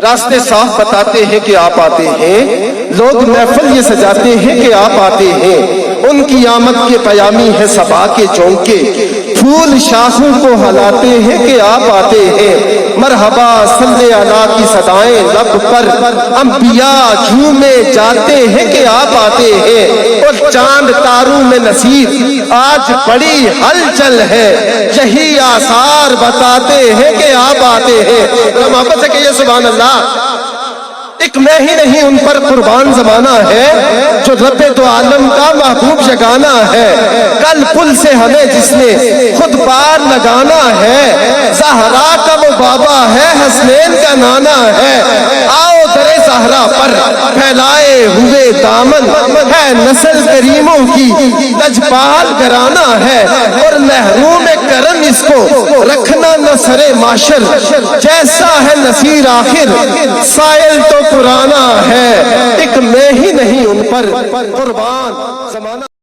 راستے صاف بتاتے ہیں کہ آپ آتے ہیں، لوگ محفل یہ سجاتے ہیں کہ آپ آتے ہیں، ان کی آمد کے پیامی ہے صبا کے چونکے، پھول شاخوں کو ہلاتے ہیں کہ آپ آتے ہیں، مرحبا صلی اللہ کی صدائیں لب پر انبیاء جھومے جاتے ہیں کہ آپ آتے ہیں، اور چاند تاروں میں نصیب آج بڑی ہلچل ہے، یہی آثار بتاتے ہیں کہ آپ آتے ہیں۔ محبت سے کہیے سبحان اللہ۔ ایک میں ہی نہیں ان پر قربان زمانہ ہے، جو رب دو عالم کا محبوب جگانا ہے، کل پل سے ہمیں جس نے خود پار لگانا ہے، زہرا کا وہ بابا ہے، حسنین کا نانا ہے، آؤ در زہرا پر پھیلائے ہوئے دامن ہے، نسل کریموں کی لجپال گرانا ہے، اور محروم کرم اس کو رکھنا نہ سرے معاشر، جیسا ہے نصیر آخر سائل تو پرانا ہے، ایک میں ہی نہیں ان پر قربان زمانہ